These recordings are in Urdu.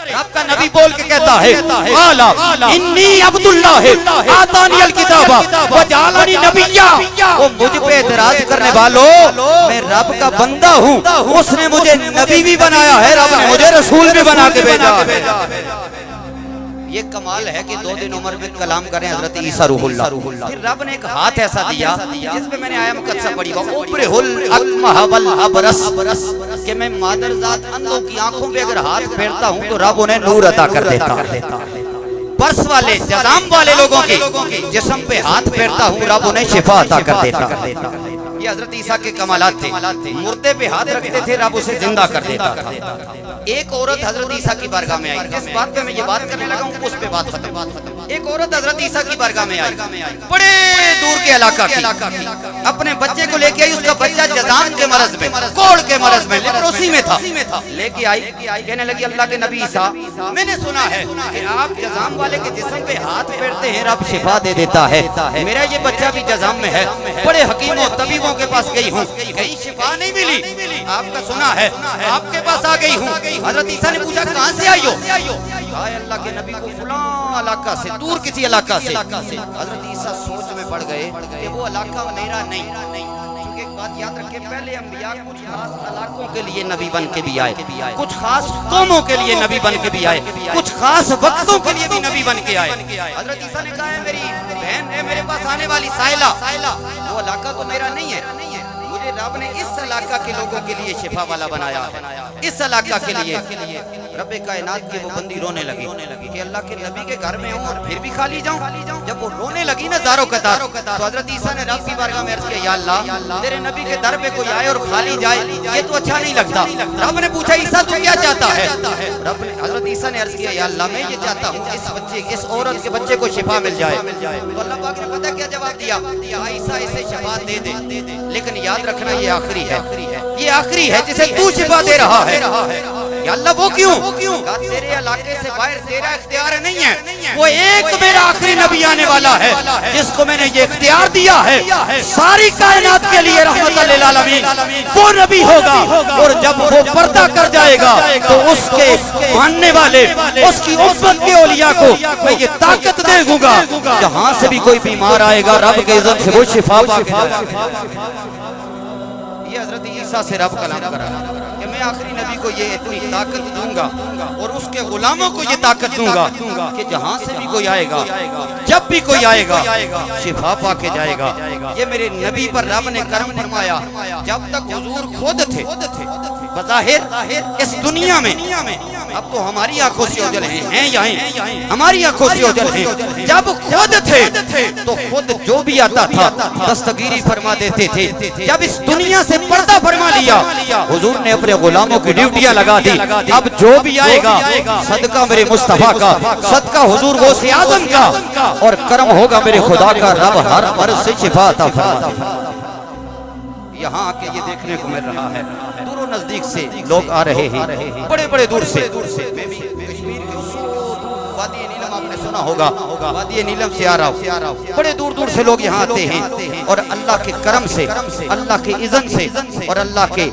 رب کا نبی بول کے کہتا ہے قالا انی عبداللہ آتانی الکتاب وجعلنی نبیا، وہ مجھ پہ اعتراض کرنے والوں میں رب کا بندہ ہوں، اس نے مجھے نبی بھی بنایا ہے، رب نے مجھے رسول بھی بنا کے بھیجا ہے۔ یہ کمال ہے کہ 2 دن عمر میں کلام کریں حضرت عیسیٰ روح اللہ۔ پھر رب نے ایک ہاتھ ایسا دیا جس پہ میں نے آیا مقدسہ پڑھی وَأُبْرِهُ الْأَكْمَحَ وَالْأَبْرَصَ، کہ میں مادر ذات اندھوں کی آنکھوں پہ اگر ہاتھ پھیرتا ہوں تو رب انہیں نور عطا کر دیتا ہے۔ برس والے جزام والے لوگوں کے جسم پہ ہاتھ پھیرتا ہوں، رب انہیں شفا عطا کر دیتا ہے۔ یہ حضرت عیسیٰ کے کمالات تھے۔ مردے پہ ہاتھ رکھتے تھے، رب اسے زندہ کر دیتا تھا۔ ایک عورت حضرت عیسیٰ کی بارگاہ میں آئی، جس بات پہ میں یہ بات کرنے لگا ہوں اس پہ بات ختم۔ ایک عورت حضرت عیسیٰ کی بارگاہ میں آئی، بڑے دور کے علاقہ کی، اپنے بچے کو لے کے آئی، اس کا بچہ جزام کے مرض میں، کوڑ کے مرض میں، لیپروسی میں تھا، لے کے آئی، کہنے لگی اللہ کے نبی عیسیٰ میں نے سنا ہے کہ آپ جزام والے کے جسم پہ ہاتھ پھیرتے ہیں رب شفا دے دیتا ہے، میرا یہ بچہ بھی جزام میں ہے، بڑے حکیموں طبیبوں کے پاس گئی ہوں، کہیں شفا نہیں ملی، آپ کا سنا ہے، آپ کے پاس آ گئی ہوں۔ حضرت عیسیٰ نے پوچھا کہاں سے آئی ہو؟ کہا اللہ کے نبی کو فلاں علاقہ سے، دور کسی علاقہ سے۔ حضرت عیسیٰ سوچ میں پڑ گئے کہ وہ علاقہ میرا نہیں، کیونکہ ایک بات یاد رکھیں، پہلے انبیاء کچھ خاص علاقوں کے لیے نبی بن کے بھی آئے، کچھ خاص قوموں کے لیے نبی بن کے بھی آئے، کچھ خاص وقتوں کے لیے بھی نبی بن کے آئے۔ حضرت عیسیٰ نے کہا ہے میری بہن ہے میرے پاس آنے والی سائلہ، وہ علاقہ تو میرا نہیں ہے، مجھے رب نے اس علاقہ کے لوگوں کے لیے شفا والا بنایا ہے، اس علاقہ کے لیے۔ رب کائنات کے وہ بندی رونے لگی کہ اللہ کے نبی کے گھر میں ہوں اور پھر بھی خالی جاؤں۔ جب وہ رونے لگی نا زاروں قطار، تو حضرت عیسیٰ نے رب کی بارگاہ میں عرض کیا یا اللہ تیرے نبی کے در پہ کوئی آئے اور خالی جائے یہ تو اچھا نہیں لگتا۔ رب نے پوچھا عیسیٰ تو کیا چاہتا ہے؟ رب نے حضرت عیسیٰ نے عرض کیا یا اللہ میں یہ چاہتا ہوں اس بچے اس عورت کے بچے کو شفا مل جائے۔ تو اللہ پاک نے پتہ کیا جواب دیا؟ عیسیٰ اسے شفا دے دے، لیکن یاد رکھنا یہ آخری ہے، یہ آخری ہے جسے تو شفا دے رہا ہے۔ یا اللہ وہ کیوں؟ کہا تیرے علاقے سے باہر تیرا اختیار نہیں ہے، وہ ایک میرا آخری نبی آنے والا ہے جس کو میں نے یہ اختیار دیا ہے ساری کائنات کے لیے رحمت للعالمین، وہ نبی ہوگا، اور جب وہ پردہ کر جائے گا تو اس کے ماننے والے اس کی امت کے اولیاء کو میں یہ طاقت دے دوں گا، جہاں سے بھی کوئی بیمار آئے گا رب کے اذن سے وہ شفا پا کے جائے گا۔ یہ حضرت عیسیٰ سے رب کلام کر رہا ہے کہ میں آخری نبی کو یہ اتنی طاقت دوں گا اور اس کے غلاموں کو یہ طاقت دوں گا کہ جہاں سے بھی کوئی آئے گا، جب بھی کوئی آئے گا شفا پا کے جائے گا۔ یہ میرے نبی پر رب نے کرم فرمایا، جب تک حضور خود تھے بظاہر اس دنیا میں، اب تو ہماری آنکھوں سے اوجل ہیں یہاں ہماری آنکھوں سے اوجل ہیں، جب خود تھے تو خود جو بھی آتا تھا دستگیری فرما دیتے تھے، جب اس دنیا سے پردہ فرما لیا حضور نے اپنے غلاموں کی ڈیوٹیاں لگا دی، اب جو بھی آئے گا صدقہ میرے مصطفیٰ کا، صدقہ حضور غوث اعظم کا، اور کرم ہوگا میرے خدا کا، رب ہر مرض سے شفا عطا فرما دے۔ یہاں آ کے یہ دیکھنے کو مل رہا ہے، دور و نزدیک سے لوگ آ رہے ہیں، بڑے بڑے دور سے، کشمیر کے وادی نیلم آپ نے سنا ہوگا، وادی نیلم سے آ رہا ہوں، بڑے دور دور سے لوگ یہاں آتے ہیں، اور اللہ کے کرم سے، اللہ کے اذن سے، اور اللہ کے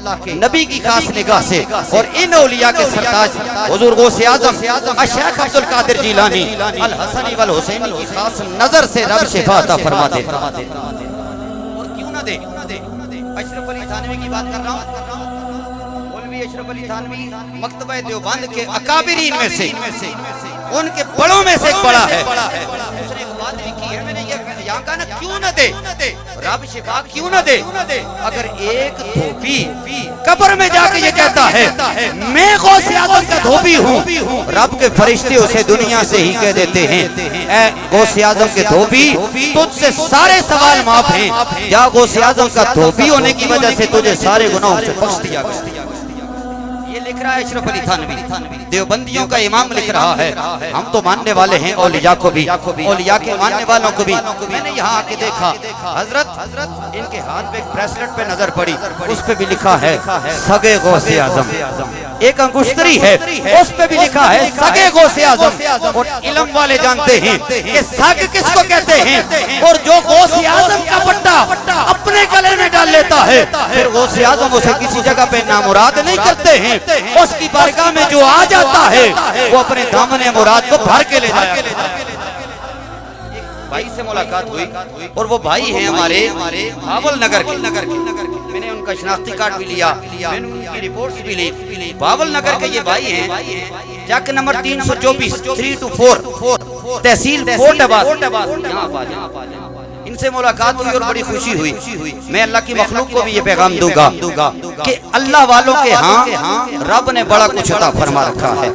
نبی کی خاص نگاہ سے، اور ان اولیاء کے سرتاج حضور غوث اعظم شیخ عبد القادر جیلانی الحسنی والحسینی کی خاص نظر سے رب شفا عطا فرما دیتا۔ اور کیوں نہ دے؟ اشرف علی تھانوی کی بات کر رہا ہوں، مولوی اشرف علی تھانوی مکتبہ دیوبند کے اکابرین میں سے، ان کے بڑوں میں سے ایک بڑا ہے، اس نے ایک بات لکھی ہے، میں نے یہاں کہا نا کیوں نہ دے رب شفا، کیوں نہ دے؟ اگر ایک دھوبی قبر میں جا کے یہ کہتا ہے میں غوث اعظم کا دھوبی ہوں، رب کے فرشتے اسے دنیا سے ہی کہہ دیتے ہیں اے غوث اعظم کے دھوبی تجھ سے سارے سوال معاف ہیں، یا غوث اعظم کا دھوبی ہونے کی وجہ سے تجھے سارے گناہوں سے بخش دیا گیا۔ یہ لکھ رہا ہے اشرف علی تھانوی، دیوبندیوں کا امام لکھ رہا ہے، ہم تو ماننے والے ہیں اولیاء کو بھی، اولیاء کے ماننے والوں کو بھی۔ میں نے یہاں آ کے دیکھا حضرت ان کے ہاتھ پہ ایک بریسلٹ پہ نظر پڑی، اس پہ بھی لکھا ہے سگے غوث اعظم، ایک انگشتری ہے اس پہ بھی لکھا ہے سگے غوث اعظم، اور علم والے جانتے ہیں کہ سگ کس کو کہتے ہیں، اور جو غوث اعظم کا پٹا اپنے گلے میں ڈال لیتا ہے پھر غوث اعظم اسے کسی جگہ پہ نامراد نہیں کرتے ہیں، اس کی بارگاہ میں جو آ جاتا ہے وہ اپنے دامن مراد کو بھر کے لے جایا بھائی سے ملاقات ہوئی اور وہ بھائی ہیں ہمارے بھاول نگر کے میں نے ان کا شناختی کارڈ بھی لیا میں نے ان کی رپورٹس بھی لی بھاول نگر کے یہ بھائی ہیں چک نمبر 324 324 تحصیل کوٹ عباس ان سے ملاقات ہوئی اور بڑی خوشی ہوئی میں اللہ کی مخلوق کو بھی یہ پیغام دوں گا کہ اللہ والوں کے ہاں رب نے بڑا کچھ عطا فرما رکھا ہے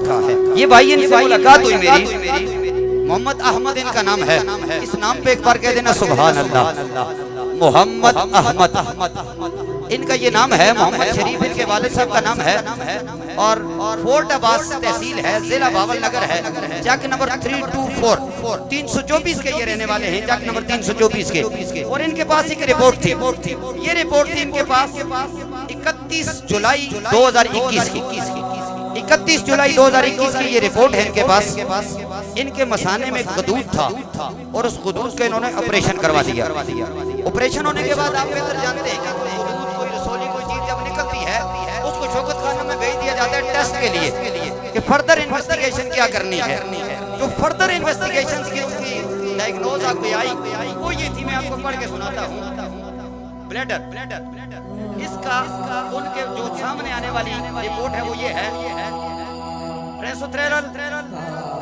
یہ بھائی ان سے ملاقات ہوئی میری محمد احمد ان کا نام ہے اس نام پہ ایک بار کہہ دینا سبحان اللہ محمد احمد ان کا یہ نام ہے محمد شریف ان کے والد صاحب کا نام ہے اور فورٹ عباس تحصیل ہے ضلع بھاول نگر ہے چک نمبر 324 324 کے یہ رہنے والے ہیں چک نمبر 324 کے اور ان کے پاس ایک رپورٹ تھی یہ رپورٹ تھی ان کے پاس 31 جولائی 2021 کی 31 جولائی 2021 کی یہ رپورٹ ہے ان کے پاس ان کے مثانے میں غدود تھا اور اس غدود کا انہوں نے آپریشن کروا دیا آپریشن ہونے کے بعد آپ بہتر جانتے ہیں کہ غدود کوئی رسولی کوئی چیز جب نکلتی ہے اس کو شوکت خانہ میں بھیج دیا جاتا ہے ٹیسٹ کے لیے کہ فردر انویسٹیگیشن کیا کرنی ہے جو فردر انویسٹیگیشن کی اس کی ڈائیگنوز آپ کو آئی وہ یہ تھی میں آپ کو پڑھ کے سناتا ہوں بلیڈر اس کا ان کے جو سامنے آنے والی رپورٹ ہے وہ یہ ہے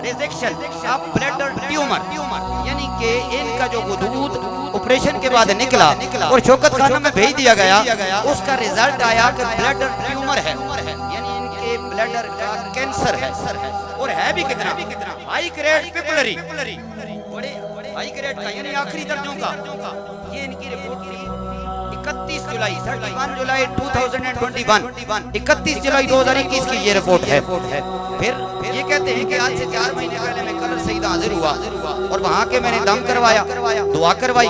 ریزیکشن آف بلیڈر ٹیومر یعنی کہ ان کا جو غدود آپریشن کے بعد نکلا اور شوکت خانہ میں بھیج دیا گیا اس کا ریزلٹ آیا کہ بلیڈر ٹیومر ہے یعنی ان کے بلیڈر کا کینسر ہے اور ہے بھی کتنا ہائی گریڈ پیپلری بڑے ہائی گریڈ کا یعنی آخری درجوں کا یہ ان کی رپورٹ تھی 31 جولائی 31 جولائی 2021 31 جولائی 2021 کی یہ رپورٹ ہے پھر یہ کہتے ہیں کہ آج سے 4 مہینے پہلے میں کلر سعید حاضر ہوا اور وہاں کے میں نے دم کروایا دعا کروائی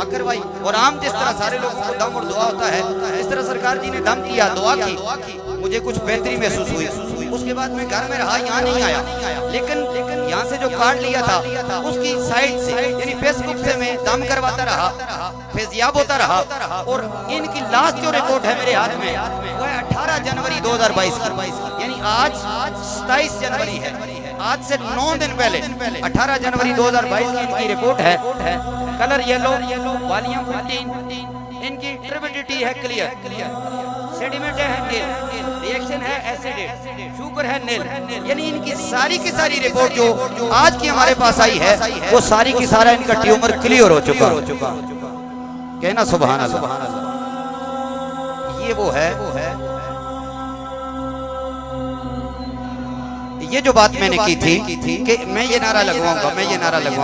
اور عام جس طرح سارے لوگوں کو دم اور دعا ہوتا ہے اس طرح سرکار جی نے دم کیا دعا کی مجھے کچھ بہتری محسوس ہوئی اس کے بعد میں گھر میں رہا یہاں نہیں آیا لیکن یہاں سے جو کارڈ لیا تھا اس کی سائٹ سے یعنی فیس بک سے میں دم کرواتا رہا فیضیاب ہوتا رہا اور ان کی لاسٹ جو رپورٹ ہے میرے ہاتھ میں وہ ہے 18 جنوری 2022 کی یعنی آج 27 جنوری ہے آج سے 9 دن پہلے 18 جنوری 2022 کی ان کی رپورٹ ہے کلر یلو والیوم 15 ان کی ٹربیڈیٹی ہے کلیئر سیڈیمنٹ ہے نیل ریئیکشن ہے ایسیڈ شوگر ہے نیل یعنی ان کی ساری رپورٹ جو آج کی ہمارے پاس آئی ہے وہ ساری کی سارا ان کا ٹیومر کلیئر ہو چکا کہنا سبحان اللہ یہ وہ ہے یہ جو بات میں نے کی تھی کہ میں یہ نعرہ لگواؤں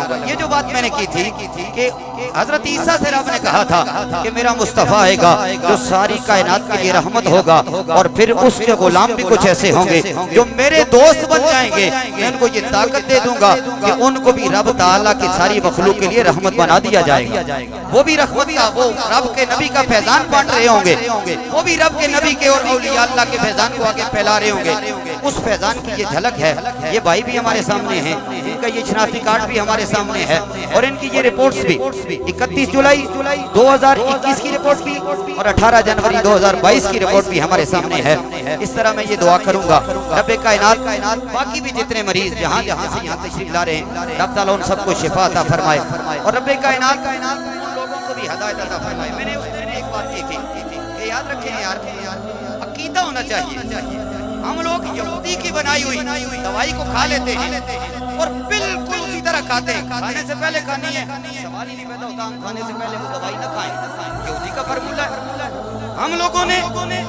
گا یہ جو بات میں نے کی تھی کہ حضرت عیسیٰ سے رب نے کہا تھا کہ میرا مصطفیٰ آئے گا جو ساری کائنات کے لیے رحمت ہوگا اور پھر اس کے غلام بھی کچھ ایسے ہوں گے جو میرے دوست بن جائیں گے میں ان کو یہ طاقت دے دوں گا کہ ان کو بھی رب تعالیٰ کی ساری مخلوق کے لیے رحمت بنا دیا جائے گا وہ بھی رحمت کا وہ رب کے نبی کا فیضان بانٹ رہے ہوں گے وہ بھی رب کے نبی کے اور اولیاء اللہ کے فیضان کو آگے پھیلا رہے ہوں گے اس فیضان کی یہ جھلک ہے یہ بھائی بھی ہمارے سامنے ہیں ان کا یہ شناختی کارڈ بھی ہمارے سامنے ہے اور ان کی یہ رپورٹس بھی 31 جولائی 2021 کی رپورٹ بھی اور 18 جنوری 2022 کی رپورٹ بھی ہمارے سامنے ہے اس طرح میں یہ دعا کروں گا رب کائنات باقی بھی جتنے مریض جہاں سے یہاں تشریف لا رہے ہیں رب تعالیٰ ان سب کو شفا عطا فرمائے اور رب کائنات ان لوگوں کو بھی ہدایت عطا فرمائے میں نے اس دن ایک بات کی تھی کہ یاد رکھیں یار عقیدہ ہونا چاہیے ہم لوگ یہودی کی بنائی ہوئی دوائی کو کھا لیتے ہیں اور بالکل اسی طرح کھاتے ہیں کھانے سے پہلے کھانی ہے سوال ہی نہیں پیدا ہوتا ہم کھانے سے پہلے وہ دوائی نہ کھائیں یہودی کا فارمولہ ہے ہم لوگوں نے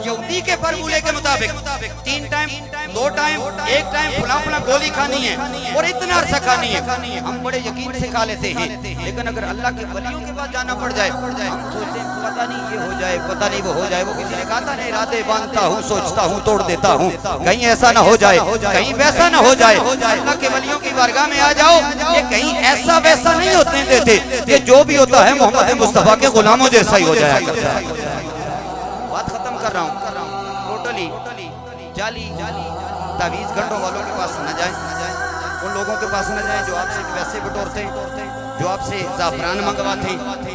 یہودی کے فارمولے کے مطابق 3 ٹائم 2 ٹائم 1 ٹائم فلاں گولی کھانی ہے اور اتنا عرصہ کھانی ہے ہم بڑے یقین سے کھا لیتے ہیں لیکن اگر اللہ کے ولیوں کے پاس جانا پڑ جائے ہم سوچتے ہیں پتہ نہیں یہ ہو جائے پتہ نہیں وہ ہو جائے وہ کسی نے کہا تھا نہیں ارادے باندھتا ہوں سوچتا ہوں توڑ دیتا ہوں کہیں ایسا نہ ہو جائے کہیں ویسا نہ ہو جائے اللہ کے ولیوں کی بارگاہ میں آ جاؤ یہ کہیں ایسا ویسا نہیں ہوتے دیتے یہ جو بھی ہوتا ہے محمد مصطفیٰ کے غلاموں جیسا ہی ہو جایا کرتا ہے بات ختم کر رہا ہوں ٹوٹلی جعلی تعویذ گھنٹوں والوں کے پاس نہ جائیں ان لوگوں کے پاس نہ جائیں جو آپ سے پیسے بٹورتے ہیں جو آپ سے زعفران منگواتے ہیں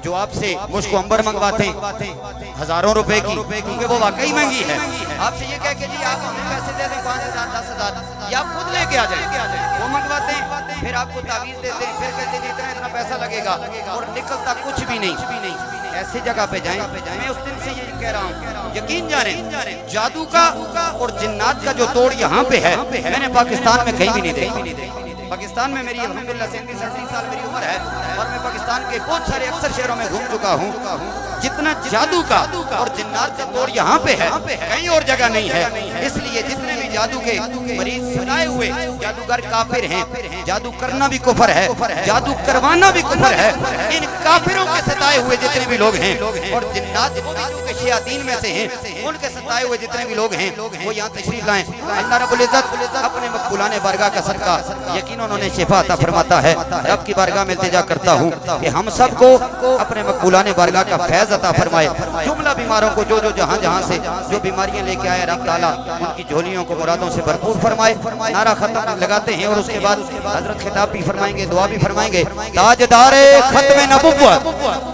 جو آپ سے مجھ کو امبر منگواتے ہیں ہزاروں روپے کی، کیونکہ وہ واقعی مہنگی ہے، آپ سے یہ کہہ کہ جی آپ ہمیں پیسے دے دیں 5,000 10,000 یا آپ خود لے کے آ جائیں، وہ منگواتے ہیں، پھر آپ کو تعویذ دیتے ہیں، پھر کہتے ہیں اتنا پیسہ لگے گا اور نکلتا کچھ بھی نہیں۔ ایسی جگہ پہ جائیں، میں اس دن سے یہ کہہ رہا ہوں، یقین جانیں جادو کا اور جنات کا جو توڑ یہاں پہ ہے میں نے پاکستان میں کہیں بھی نہیں دیکھا۔ پاکستان میں میری الحمدللہ 37 سال میری عمر ہے اور میں پاکستان کے بہت سارے اکثر شہروں میں گھوم چکا ہوں، جتنا جادو کا اور جنات کا توڑ یہاں پہ ہے کہیں اور جگہ نہیں ہے۔ اس لیے جتنے بھی جادو کے مریض سنائے ہوئے جادوگر کافر ہیں، جادو کرنا بھی کفر ہے، جادو کروانا بھی کفر ہے، ان کافروں کے ستائے ہوئے جتنے بھی لوگ ہیں اور جنات وہ بھی جو کہ شیاطین میں سے ہیں ان کے ستائے ہوئے جتنے بھی لوگ ہیں وہ یہاں تشریف لائیں۔ اللہ رب العزت اپنے مقبولان بارگاہ کا صدقہ یقین انہوں نے شفا عطا فرماتا ہے۔ رب کی بارگاہ میں التجا کرتا ہوں کہ ہم سب کو اپنے مقبولان بارگاہ کا فیض عطا فرمائے۔ جملہ بیماروں کو جو جہاں سے جو بیماریاں لے کے آئے رب تعالیٰ ان کی جھولیوں کو مرادوں سے بھرپور فرمائے۔ نعرہ ختم لگاتے ہیں اور اس کے بعد حضرت خطاب بھی فرمائیں گے، دعا بھی فرمائیں گے۔ تاجدار ختم نبوت